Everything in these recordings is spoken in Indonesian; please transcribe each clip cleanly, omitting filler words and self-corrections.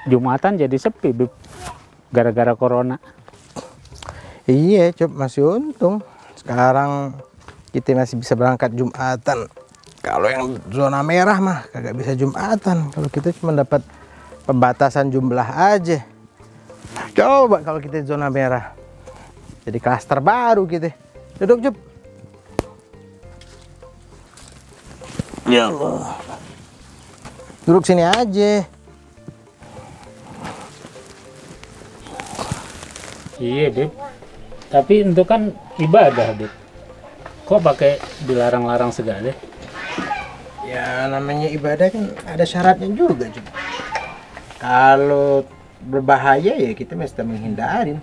Jumatan jadi sepi, Bib. Gara-gara corona. Iya, Cop, masih untung. Sekarang kita masih bisa berangkat Jumatan. Kalau yang zona merah mah kagak bisa Jumatan. Kalau kita cuma dapat pembatasan jumlah aja. Coba kalau kita zona merah. Jadi klaster baru kita. Duduk, Cop. Ya Allah. Duduk sini aja. Iya, Bib. Tapi itu kan ibadah, Bib. Kok pakai dilarang-larang segala? Ya namanya ibadah kan ada syaratnya juga, Cuk. Kalau berbahaya ya kita mesti menghindarin.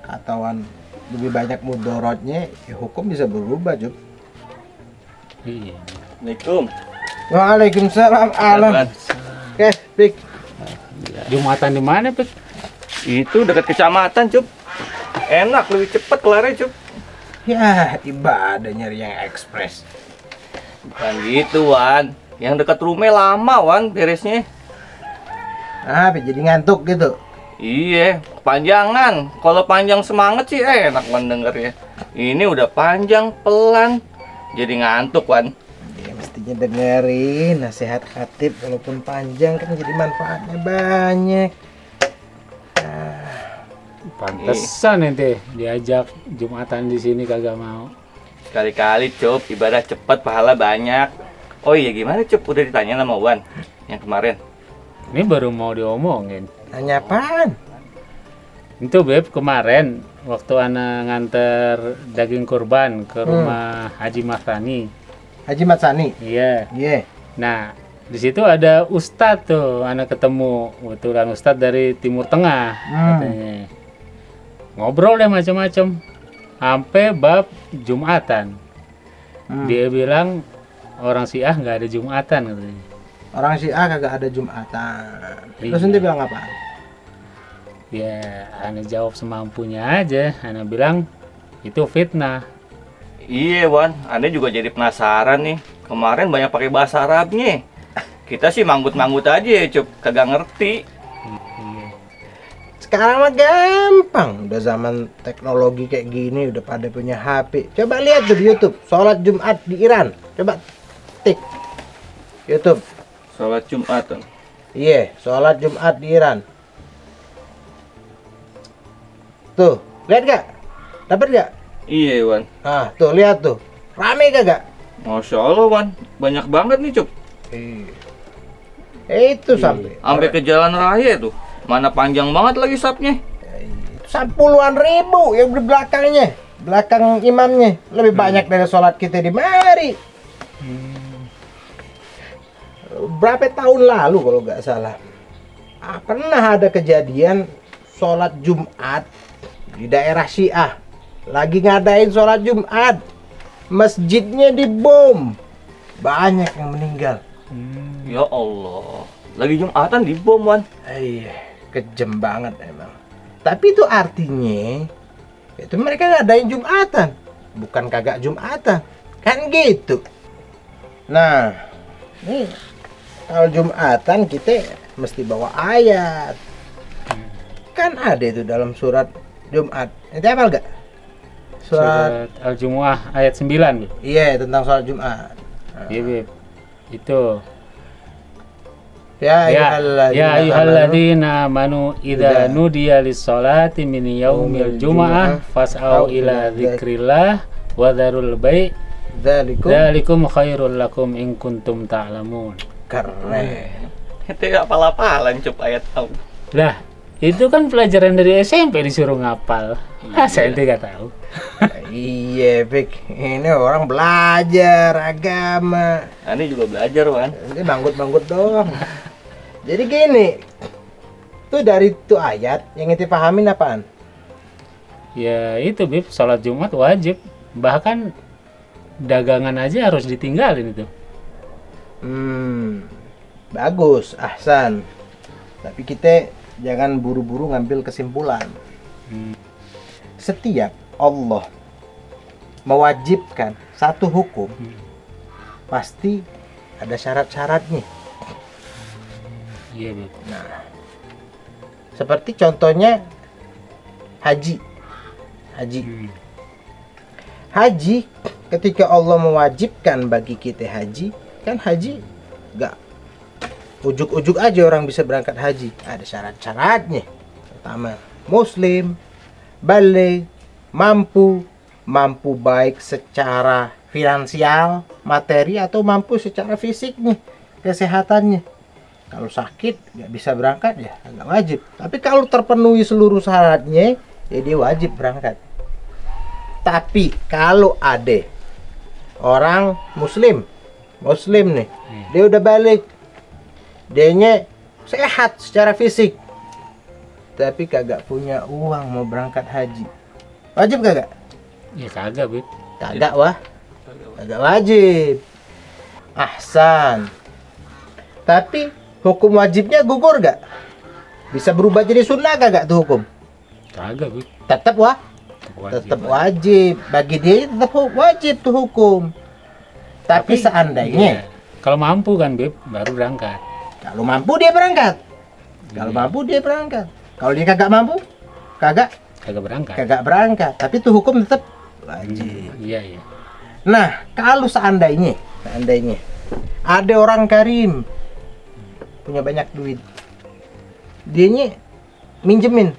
Atauan lebih banyak mudorotnya, ya hukum bisa berubah, Cuk. Iya. Assalamualaikum. Waalaikumsalam. Alam. Oke, Pik. Jumatan di mana, Bib? Itu dekat kecamatan, Cup. Enak, lebih cepet kelarnya, Cup. Ya, ibadah nyari yang ekspres. Bukan gitu, Wan. Yang dekat rumah lama, Wan, beresnya. Ah, jadi ngantuk gitu. Iya, kepanjangan. Kalau panjang semangat sih enak, Wan, dengernya. Ini udah panjang, pelan. Jadi ngantuk, Wan. Ya, mestinya dengerin nasihat khatib walaupun panjang kan jadi manfaatnya banyak. Pantesan ente diajak Jumatan di sini kagak mau. Sekali-kali, Cup. Ibadah cepet, pahala banyak. Oh iya, gimana, Cup? Udah ditanya sama Wan yang kemarin. Ini baru mau diomongin. Nanya apaan? Itu, Beb, kemarin waktu ana nganter daging kurban ke rumah Haji Mahrani. Haji Matsani. Iya. Iya. Nah, di situ ada ustadz tuh, anak ketemu kebetulan ustadz dari Timur Tengah katanya. Ngobrol deh macam-macam, sampai bab Jumatan. Dia bilang orang Syiah nggak ada Jumatan katanya. Orang Syiah kagak ada Jumatan. Terus Iya. ente bilang apa? Ya, ana jawab semampunya aja. Ana bilang itu fitnah. Iya, Wan. Anda juga jadi penasaran nih. Kemarin banyak pakai bahasa Arabnya. Kita sih manggut-manggut aja ya, Cup. Kagak ngerti. Iya. Sekarang mah gampang. Udah zaman teknologi kayak gini, udah pada punya HP. Coba lihat tuh di YouTube, sholat Jumat di Iran. Coba tik YouTube. Sholat Jumatan. Iya, sholat Jumat di Iran. Tuh, lihat gak? Dapat gak? Iya, Wan. Ah, tuh lihat tuh. Rame gak? Masya Allah, Wan. Banyak banget nih, Cup. Itu sampai Sampai ke jalan raya tuh. Mana panjang banget lagi sapnya. puluhan ribu yang di belakangnya, belakang imamnya lebih banyak dari sholat kita di mari. Berapa tahun lalu kalau nggak salah, pernah ada kejadian sholat Jumat di daerah Syiah, lagi ngadain sholat Jumat, masjidnya dibom, banyak yang meninggal. Ya Allah. Lagi Jumatan dibom, Wan. Iya, kejam banget emang. Tapi itu artinya itu mereka ngadain Jumatan, bukan kagak Jumatan, kan gitu. Nah, nih kalau Jumatan kita mesti bawa ayat. Kan ada itu dalam surat Jumat. Itu hafal gak? Surat Al-Jumu'ah ayat 9, Beb. Iya, tentang sholat Jumat. Iya, Beb. Itu. Ya Ya ayyuhalladzina amanu idza nudiya lis-sholati min yaumil jumu'ah fas'au ila dzikrillah wa dzarul bai' dzalikum khairul lakum in kuntum ta'lamun. Keren. Itu apal-apalan, Cup, ayat tahu. Lah, itu kan pelajaran dari SMP disuruh ngapal. Saya tidak tahu. Iya, Pik. Ini orang belajar agama. Ini juga belajar, Wan. Ini banggut-banggut doang. Jadi gini, tuh dari tuh ayat yang kita pahamin apaan? Ya itu, Bib, sholat Jumat wajib. Bahkan dagangan aja harus ditinggalin itu. Bagus, ahsan. Tapi kita jangan buru-buru ngambil kesimpulan. Setiap Allah mewajibkan satu hukum, pasti ada syarat-syaratnya. Iya, Bib. Nah, Seperti contohnya haji. Haji, ketika Allah mewajibkan bagi kita haji, kan haji nggak ujuk-ujuk aja orang bisa berangkat haji. Ada syarat-syaratnya. Pertama, muslim, balik, mampu baik secara finansial, materi, atau mampu secara fisik nih, kesehatannya. Kalau sakit nggak bisa berangkat ya nggak wajib. Tapi kalau terpenuhi seluruh syaratnya, ya dia wajib berangkat. Tapi kalau ada orang muslim nih, dia udah balik, dianya sehat secara fisik, tapi kagak punya uang mau berangkat haji, wajib kagak? Ya kagak, Bib. Kagak wah, kagak wajib. Ahsan. Tapi hukum wajibnya gugur gak? Bisa berubah jadi sunnah kagak tuh hukum? Kagak, Bib. Tetap wah, tetap wajib. Bagi dia tetap wajib tuh hukum. Tapi seandainya kalau mampu kan, Bib, baru berangkat. kalau mampu dia berangkat. Kalau mampu dia berangkat. Kalau dia kagak mampu, kagak berangkat. Tapi tuh hukum tetap wajib. Iya. Nah, kalau seandainya ada orang karim punya banyak duit, dianya minjemin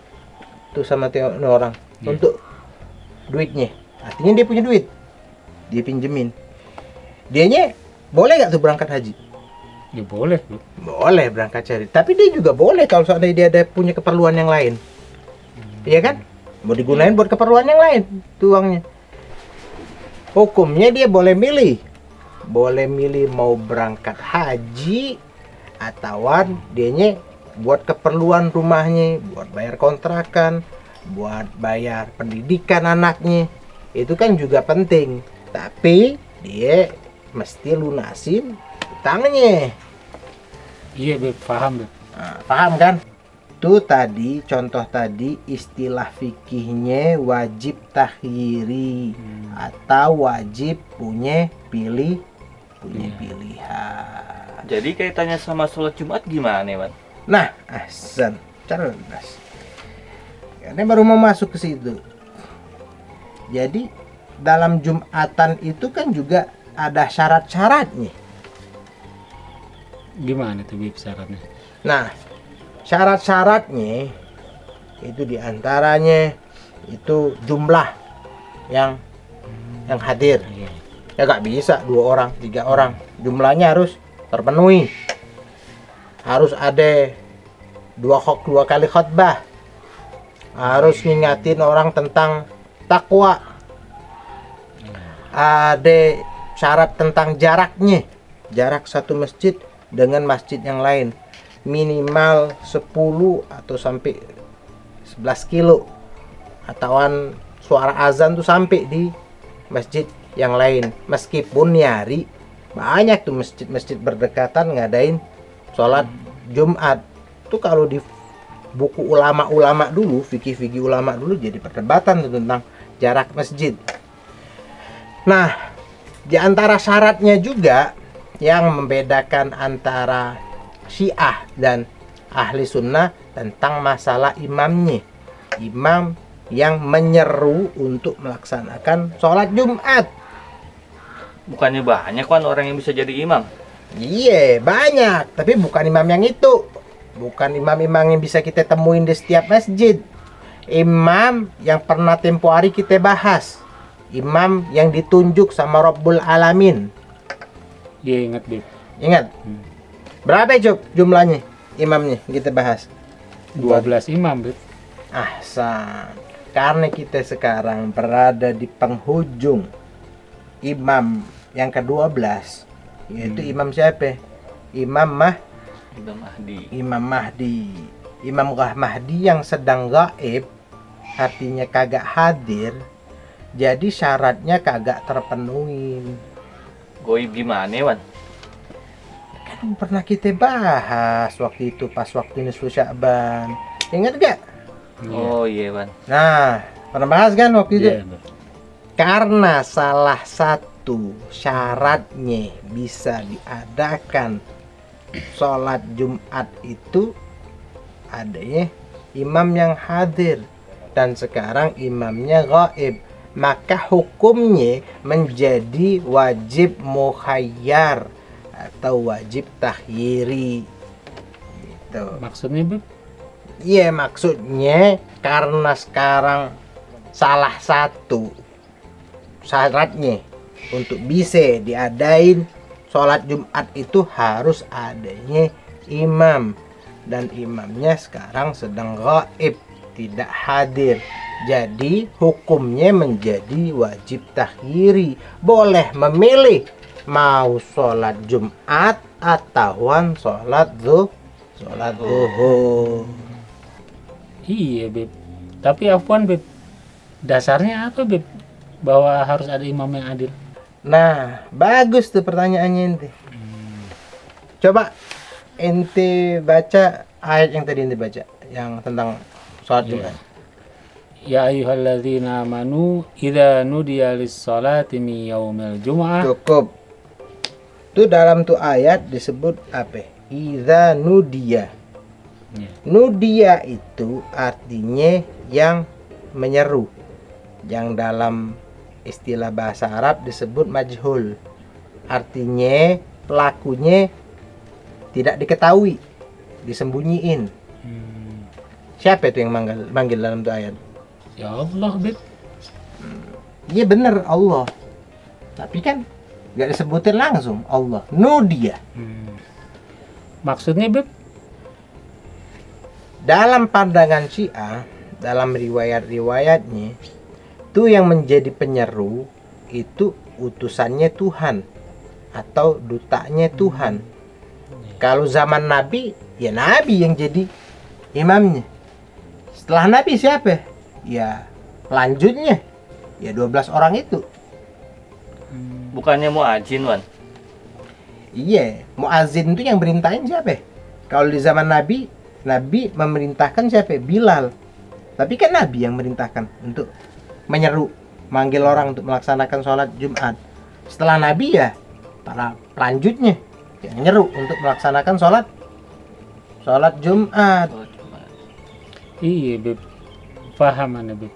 tuh sama orang untuk duitnya. Artinya dia punya duit, dia pinjemin. Dianya boleh gak tuh berangkat haji? Ya boleh, Bib. Boleh berangkat haji. Tapi dia juga boleh kalau seandainya dia ada punya keperluan yang lain. Iya kan? Mau digunain buat keperluan yang lain tuh uangnya. Hukumnya dia boleh milih mau berangkat haji atau dianya buat keperluan rumahnya, buat bayar kontrakan, buat bayar pendidikan anaknya. Itu kan juga penting. Tapi dia mesti lunasin utangnya. Iya, Bib, paham, Bib. Nah, paham kan? Itu tadi contoh tadi istilah fikihnya wajib takhiri atau wajib punya pilihan. Jadi kaitannya sama sholat Jumat gimana, Wan? Nah, ahsan, cerdas. Karena baru mau masuk ke situ. Jadi dalam Jumatan itu kan juga ada syarat-syaratnya. Gimana tuh, Bib, syaratnya? Nah, syarat-syaratnya itu diantaranya itu jumlah yang hadir. Ya gak bisa 2 orang, 3 orang. Jumlahnya harus terpenuhi. Harus ada 2 kali khutbah. Harus ngingatin orang tentang takwa. Ada syarat tentang jaraknya. Jarak satu masjid dengan masjid yang lain minimal 10 atau sampai 11 kilo. Atauan suara azan tuh sampai di masjid yang lain. Meskipun nyari banyak tuh masjid-masjid berdekatan ngadain sholat Jumat. Tuh kalau di buku ulama-ulama dulu, fikih-fikih ulama dulu jadi perdebatan tuh tentang jarak masjid. Nah, di antara syaratnya juga yang membedakan antara Syiah dan ahli sunnah tentang masalah imamnya. Imam yang menyeru untuk melaksanakan sholat Jumat. Bukannya banyak kan orang yang bisa jadi imam? Iya, banyak. Tapi bukan imam yang itu. Bukan imam-imam yang bisa kita temuin di setiap masjid. Imam yang pernah tempo hari kita bahas. Imam yang ditunjuk sama Rabbul Alamin. Iya, ingat, Bib. Ingat? Berapa jumlahnya imamnya kita bahas? 12 imam, Bib. Ahsan. Karena kita sekarang berada di penghujung imam yang ke-12, yaitu imam siapa? Imam Mahdi. Imam Mahdi yang sedang gaib, artinya kagak hadir. Jadi syaratnya kagak terpenuhi. Goib gimana, Wan? Kan pernah kita bahas waktu itu pas waktu nisfu Sya'ban. Ingat gak? Oh iya, Wan. Nah, pernah bahas kan waktu itu? Iya, Bib. Karena salah satu syaratnya bisa diadakan sholat Jumat itu adanya imam yang hadir dan sekarang imamnya gaib, maka hukumnya menjadi wajib mukhayyar atau wajib takhyiri gitu. Maksudnya Beb? Iya, maksudnya karena sekarang salah satu syaratnya untuk bisa diadain sholat Jumat itu harus adanya imam, dan imamnya sekarang sedang gaib, tidak hadir. Jadi hukumnya menjadi wajib takhyiri, boleh memilih mau sholat Jumat atauan sholat zuhur. Iya Beb. Tapi afwan Beb, dasarnya apa Beb bahwa harus ada imam yang adil? Nah, bagus tuh pertanyaannya ente. Coba ente baca ayat yang tadi ente baca, yang tentang sholat Jumat. Ya ayyuhalladzina amanu idza nudiya lis-sholati min yaumil jumu'ah. Cukup. Tuh dalam tuh ayat disebut apa? Idza nudiya. Ya. Nudiya itu artinya yang menyeru. Yang dalam istilah bahasa Arab disebut majhul. Artinya pelakunya tidak diketahui, disembunyiin. Siapa itu yang manggil dalam tuh ayat? Ya Allah Beb. Iya bener, Allah. Tapi kan gak disebutin langsung Allah. Nudiya. Maksudnya Beb? Dalam pandangan Syiah, dalam riwayat-riwayatnya, itu yang menjadi penyeru itu utusannya Tuhan atau dutanya Tuhan. Kalau zaman Nabi, ya Nabi yang jadi imamnya. Setelah Nabi siapa? Ya lanjutnya, ya 12 orang itu. Bukannya muadzin, Wan? Iya, muazin itu yang berintahin siapa? Kalau di zaman Nabi, Nabi memerintahkan siapa? Bilal. Tapi kan Nabi yang merintahkan untuk menyeru, manggil orang untuk melaksanakan sholat Jumat. Setelah Nabi ya para pelanjutnya yang menyeru untuk melaksanakan sholat Jumat. Iya Beb. Paham mana Beb?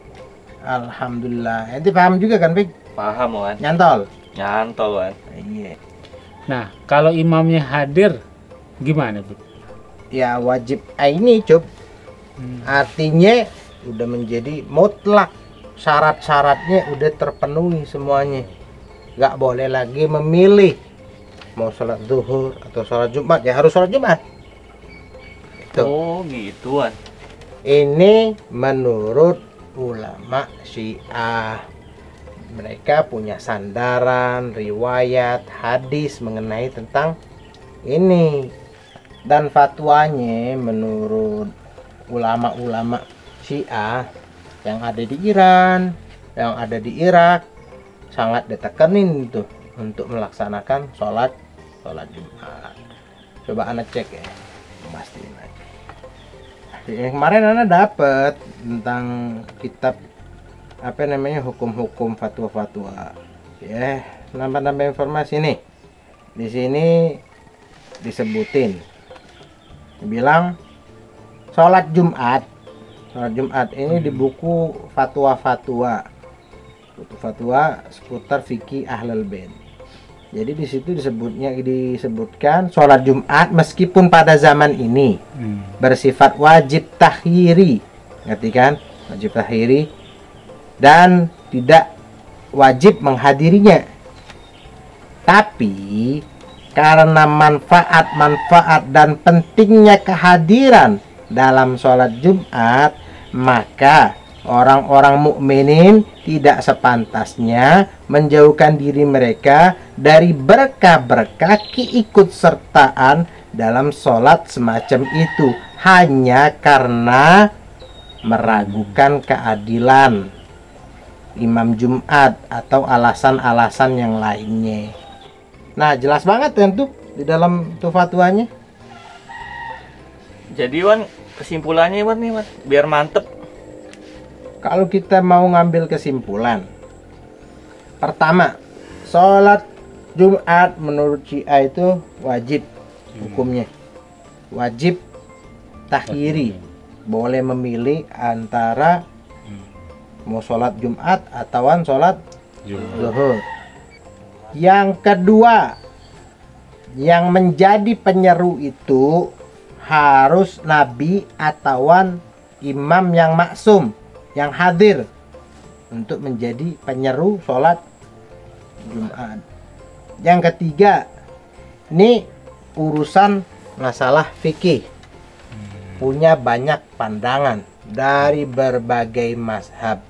Alhamdulillah. Ente paham juga kan, Beb? Paham, Wan. Nyantol. Nyantol, Wan. Iya. Nah, kalau imamnya hadir gimana Beb? Ya wajib ini, Cuk. Artinya udah menjadi mutlak, syarat-syaratnya udah terpenuhi semuanya, nggak boleh lagi memilih mau sholat zuhur atau sholat Jumat, ya harus sholat Jumat itu. Oh gituan. Ini menurut ulama Syiah, mereka punya sandaran riwayat hadis mengenai tentang ini, dan fatwanya menurut ulama-ulama Syiah yang ada di Iran, yang ada di Irak, sangat ditekanin itu untuk melaksanakan sholat Jumat. Coba anak cek ya, pastiin aja. Yang kemarin anak dapat tentang kitab apa namanya, hukum-hukum fatwa-fatwa. Ya, nambah-nambah informasi nih. Di sini disebutin, bilang sholat Jumat ini di buku fatwa seputar fikih Ahlul Bait. Jadi di situ disebutkan sholat Jumat meskipun pada zaman ini bersifat wajib takhiri, ngerti kan? Wajib takhiri dan tidak wajib menghadirinya. Tapi karena manfaat dan pentingnya kehadiran dalam sholat Jumat, maka orang-orang mukminin tidak sepantasnya menjauhkan diri mereka dari berkah-berkah keikutsertaan dalam sholat semacam itu hanya karena meragukan keadilan imam Jumat atau alasan-alasan yang lainnya. Nah, jelas banget kan tuh di dalam tuh fatwanya. Jadi Wan, kesimpulannya Wan nih Wan, biar mantep. Kalau kita mau ngambil kesimpulan, pertama, sholat Jumat menurut Syiah itu wajib hukumnya, wajib takhiri, boleh memilih antara mau sholat Jumat atau sholat zuhur. Yang kedua, yang menjadi penyeru itu harus nabi atau imam yang maksum, yang hadir untuk menjadi penyeru sholat Jumat. Yang ketiga, ini urusan masalah fikih, punya banyak pandangan dari berbagai mazhab.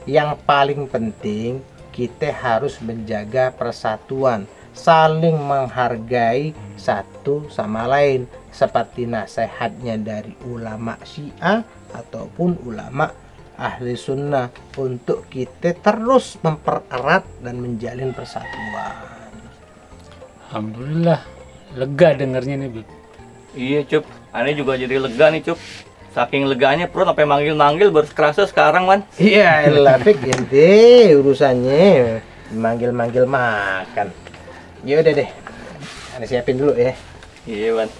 Yang paling penting, kita harus menjaga persatuan, saling menghargai satu sama lain, seperti nasihatnya dari ulama Syiah ataupun ulama ahli sunnah, untuk kita terus mempererat dan menjalin persatuan. Alhamdulillah, lega dengernya nih, Bib. Iya Cup, aneh juga jadi lega nih Cup. Saking leganya perut sampai manggil-manggil baru kerasa sekarang man. Iya elah Fik, ente urusannya manggil-manggil makan. Ya udah deh, aneh siapin dulu ya. Iya Wan.